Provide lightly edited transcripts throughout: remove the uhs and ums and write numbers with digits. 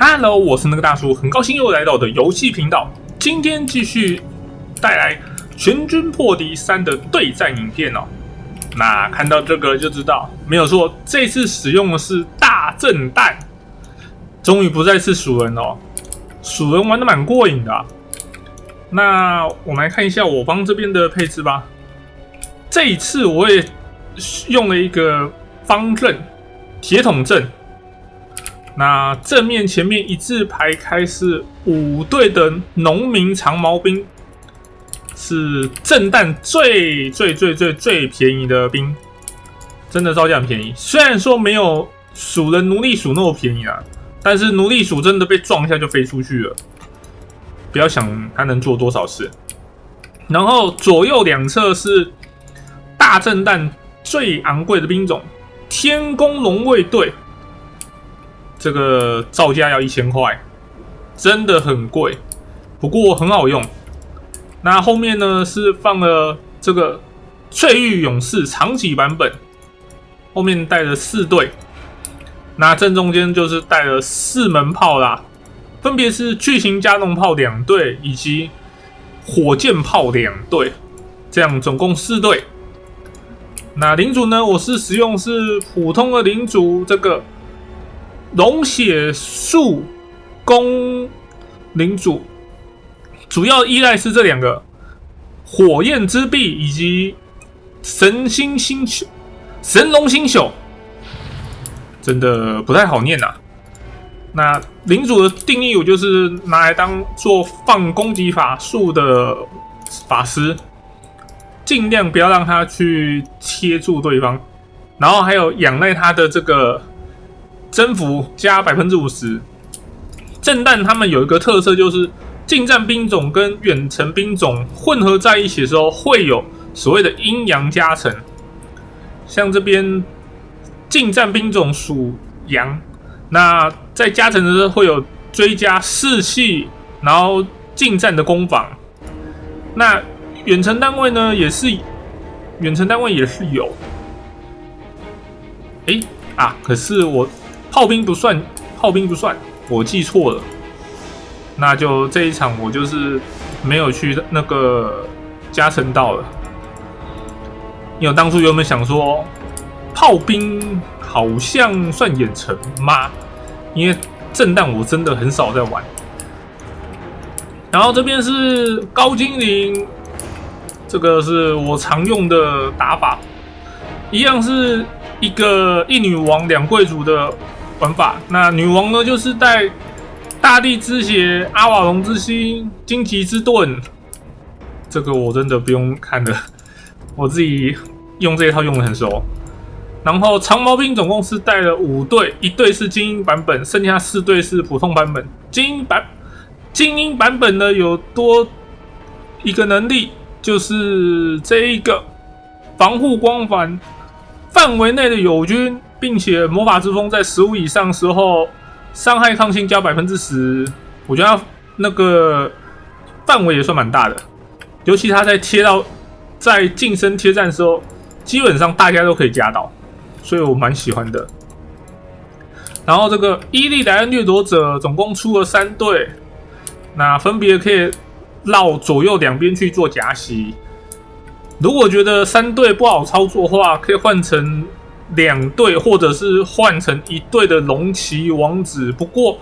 Hello， 我是那个大叔，很高兴又来到我的游戏频道。今天继续带来《全军破敌3》的对战影片哦。那看到这个就知道，没有错，这次使用的是大震弹，终于不再是蜀人哦。蜀人玩的蛮过瘾的啊。那我们来看一下我方这边的配置吧。这一次我也用了一个方阵，铁桶阵。那正面前面一字排开是5队的农民长矛兵，是震弹最便宜的兵，真的造价很便宜。虽然说没有蜀人奴隶鼠那么便宜啦，但是奴隶鼠真的被撞一下就飞出去了，不要想它能做多少事。然后左右两侧是大震弹最昂贵的兵种，天宫龙卫队。这个造价要1000块，真的很贵，不过很好用。那后面呢是放了这个翠玉勇士长戟版本，后面带了4队，那正中间就是带了4门炮啦，分别是巨型加农炮2队以及火箭炮2队，这样总共4队。那领主呢，我是使用是普通的领主这个。龙血树弓领主主要依赖是这2个火焰之臂以及神龙星宿，真的不太好念啊。那领主的定义我就是拿来当做放攻击法术的法师，尽量不要让他去切住对方，然后还有仰赖他的这个征服加 50%。 震弹他们有一个特色，就是近战兵种跟远程兵种混合在一起的时候，会有所谓的阴阳加成。像这边近战兵种属阳，那在加成的时候会有追加士气，然后近战的攻防。那远程单位呢，也是有。可是我炮兵不算，我记错了。那就这一场我就是没有去那个加成到了。因为我当初原本想说，炮兵好像算远程吗？因为震弹我真的很少在玩。然后这边是高精灵，这个是我常用的打法，一样是一女王2贵族的玩法。那女王呢，就是带大地之血、阿瓦隆之心、荆棘之盾，这个我真的不用看了，我自己用这一套用得很熟。然后长矛兵总共是带了5队，1队是精英版本，剩下4队是普通版本。精英版本呢有多一个能力，就是这一个防护光环。范围内的友军，并且魔法之风在15以上的时候，伤害抗性加 10%。我觉得它那个范围也算蛮大的，尤其它在近身贴战的时候，基本上大家都可以加到，所以我蛮喜欢的。然后这个伊利莱恩掠夺者总共出了3队，那分别可以绕左右2边去做夹袭。如果觉得3队不好操作的话，可以换成2队，或者是换成1队的龙骑王子。不过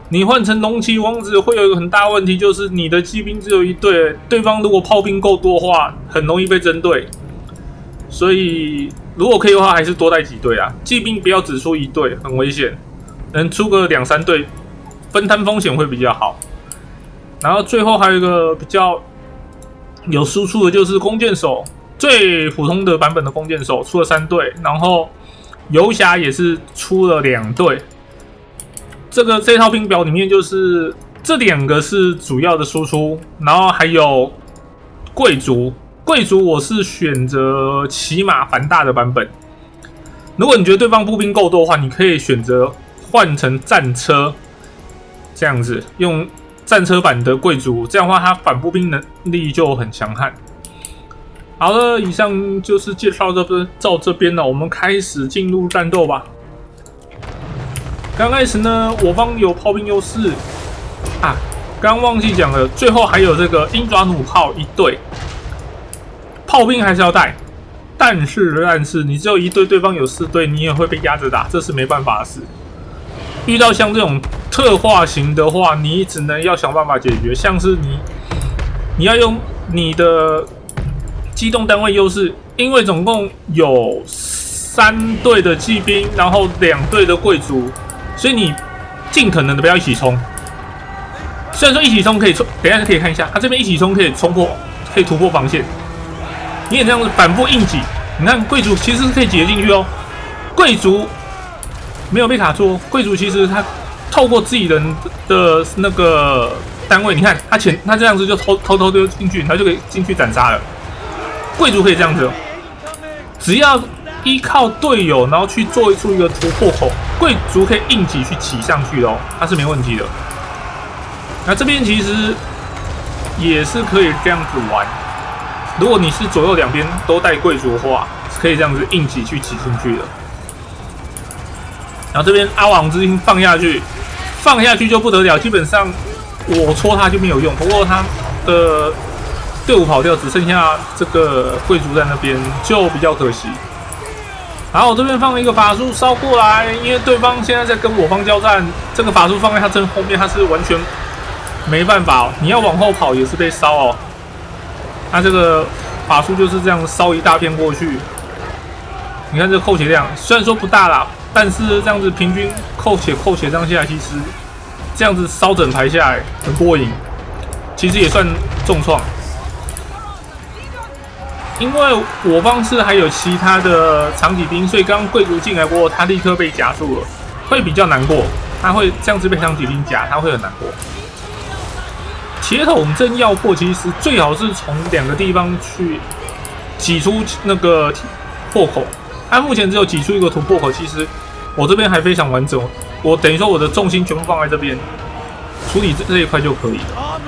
你换成龙骑王子会有一个很大的问题，就是你的骑兵只有1队，对方如果炮兵够多的话，很容易被针对。所以如果可以的话，还是多带几队啊，骑兵不要只出1队，很危险，能出个2-3队，分摊风险会比较好。然后最后还有一个比较有输出的就是弓箭手，最普通的版本的弓箭手出了3队，然后游侠也是出了2队。这套兵表里面就是这2个是主要的输出，然后还有贵族我是选择骑马繁大的版本。如果你觉得对方步兵够多的话，你可以选择换成战车，这样子用战车版的贵族，这样的话他反步兵能力就很强悍。好了，以上就是介绍到这边了，我们开始进入战斗吧。刚开始呢，我方有炮兵优势啊，刚忘记讲了，最后还有这个鹰爪弩炮一队，炮兵还是要带，但是你只有一队，对方有4队，你也会被压着打，这是没办法的事。遇到像这种特化型的话，你只能要想办法解决，像是你要用你的机动单位优势，因为总共有3队的骑兵，然后2队的贵族。所以你尽可能的不要一起冲。虽然说一起冲可以冲，等一下可以看一下，他这边一起冲可以冲破，可以突破防线。你也这样子反复硬挤，你看贵族其实是可以挤得进去哦。贵族没有被卡住，贵族其实他透过自己人的那个单位，你看他这样子就偷偷丢进去，他就可以进去斩杀了。贵族可以这样子，只要依靠队友，然后去做出一个突破口，贵族可以硬挤去挤上去的哦，它是没问题的。那这边其实也是可以这样子玩，如果你是左右两边都带贵族的话，是可以这样子硬挤去挤进去的。然后这边阿王之星放下去就不得了，基本上我戳他就没有用，不过他的队伍跑掉，只剩下这个贵族在那边，就比较可惜。然后我这边放了一个法术烧过来，因为对方现在在跟我方交战，这个法术放在他正后面，他是完全没办法哦。你要往后跑也是被烧哦。他这个法术就是这样烧一大片过去。你看这个扣血量，虽然说不大啦，但是这样子平均扣血这样下来，其实这样子烧整排下来很过瘾，其实也算重创。因为我方是还有其他的长戟兵，所以刚刚贵族进来过后，他立刻被夹住了，会比较难过。他会这样子被长戟兵夹，他会很难过。铁桶阵要破，其实最好是从2个地方去挤出那个破口。他目前只有挤出一个突破口，其实我这边还非常完整。我等于说我的重心全部放在这边，处理这一块就可以了。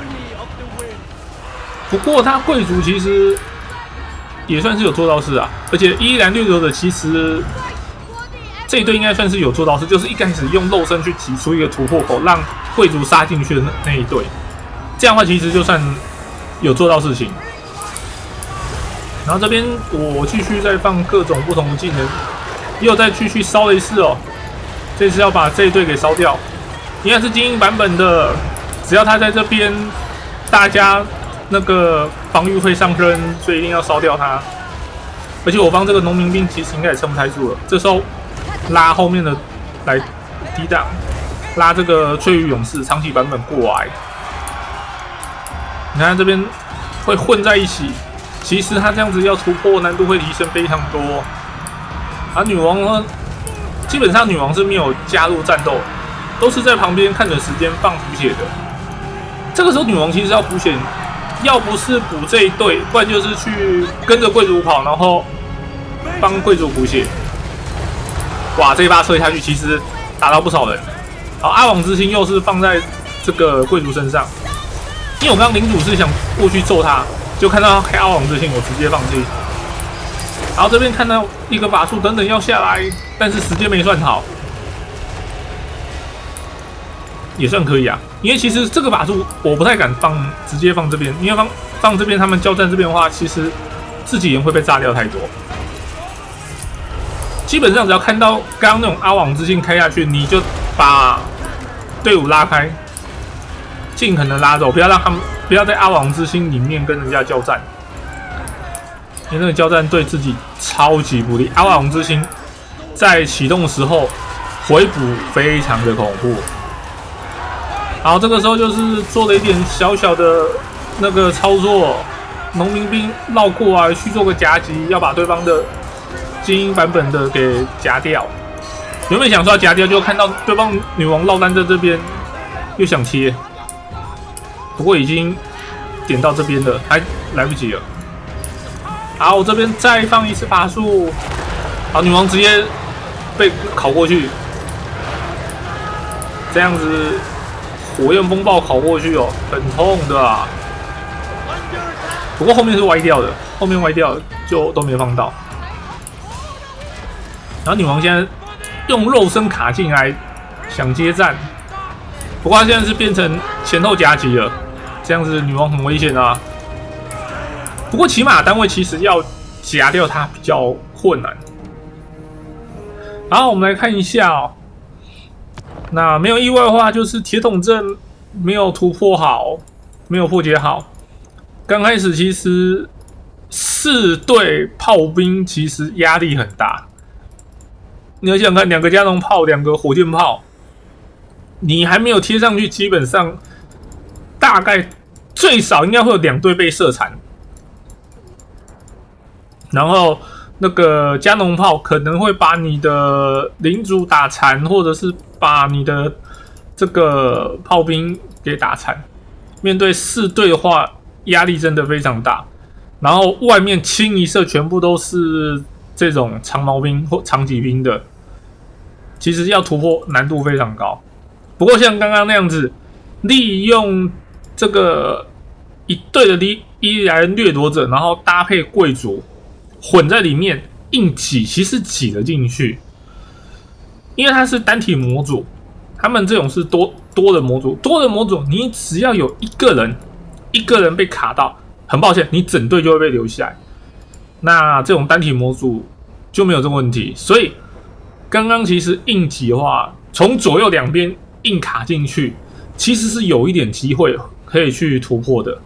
不过他贵族其实也算是有做到事啊，而且依然掠夺者其实这一队应该算是有做到事，就是一开始用肉身去挤出一个突破口，让贵族杀进去的那一队，这样的话其实就算有做到事情。然后这边我继续再放各种不同的技能，又再继续烧了一次哦，这次要把这一队给烧掉，应该是精英版本的，只要他在这边，大家那个防御会上升，所以一定要烧掉它。而且我方这个农民兵其实应该也撑不太住了，这时候拉后面的来抵挡，拉这个翠羽勇士长期版本过来。你看这边会混在一起，其实他这样子要突破难度会提升非常多。而女王呢，基本上女王是没有加入战斗，都是在旁边看着时间放补血的。这个时候女王其实要补血。要不是补这一队，不然就是去跟着贵族跑，然后帮贵族补血。哇，这一把射下去，其实打到不少人。好，阿王之星又是放在这个贵族身上，因为我刚刚领主是想过去揍他，就看到他开阿王之星，我直接放弃。然后这边看到一个法术等等要下来，但是时间没算好。也算可以啊，因为其实这个法术我不太敢直接放这边，因为放这边他们交战这边的话，其实自己人会被炸掉太多。基本上只要看到刚刚那种阿王之星开下去，你就把队伍拉开，尽可能拉走，不要让他们不要在阿王之星里面跟人家交战，因为那个交战对自己超级不利。阿王之星在启动的时候回补非常的恐怖。好，这个时候就是做了一点小小的那个操作，农民兵绕过来去做个夹击，要把对方的精英版本的给夹掉。原本想说要夹掉，就看到对方女王落单在这边，又想贴，不过已经点到这边了，还来不及了。好，我这边再放一次法术，好，女王直接被烤过去，这样子。火焰风暴烤过去哦，很痛的啊。不过后面是歪掉的，后面歪掉就都没放到。然后女王现在用肉身卡进来，想接战，不过他现在是变成前后夹击了，这样子女王很危险啊。不过骑马单位其实要夹掉它比较困难。好，我们来看一下哦。那没有意外的话，就是铁桶阵没有突破好，没有破解好。刚开始其实4队炮兵其实压力很大。你要想看2个加农炮，2个火箭炮，你还没有贴上去，基本上大概最少应该会有2队被射残。然后那个加农炮可能会把你的领主打残，或者是把你的这个炮兵给打残。面对4队的话，压力真的非常大。然后外面清一色全部都是这种长矛兵或长戟兵的，其实要突破难度非常高。不过像刚刚那样子，利用这个一队的伊莱恩掠夺者，然后搭配贵族混在里面硬挤，其实挤得进去，因为它是单体模组，他们这种是多人模组，你只要有一个人被卡到，很抱歉，你整队就会被留下来。那这种单体模组就没有这个问题，所以刚刚其实硬挤的话，从左右两边硬卡进去，其实是有一点机会可以去突破的，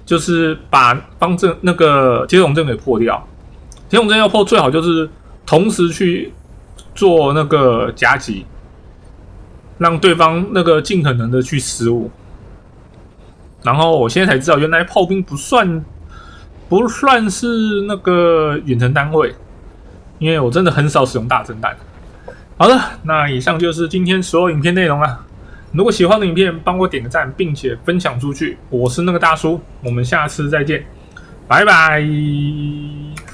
就是把方阵那个铁桶阵给破掉。铁桶阵要破，最好就是同时去做那个夹击，让对方那个尽可能的去失误。然后我现在才知道，原来炮兵不算是那个远程单位，因为我真的很少使用大震弹。好的，那以上就是今天所有影片内容了。如果喜欢的影片，帮我点个赞，并且分享出去。我是那个大叔，我们下次再见，拜拜。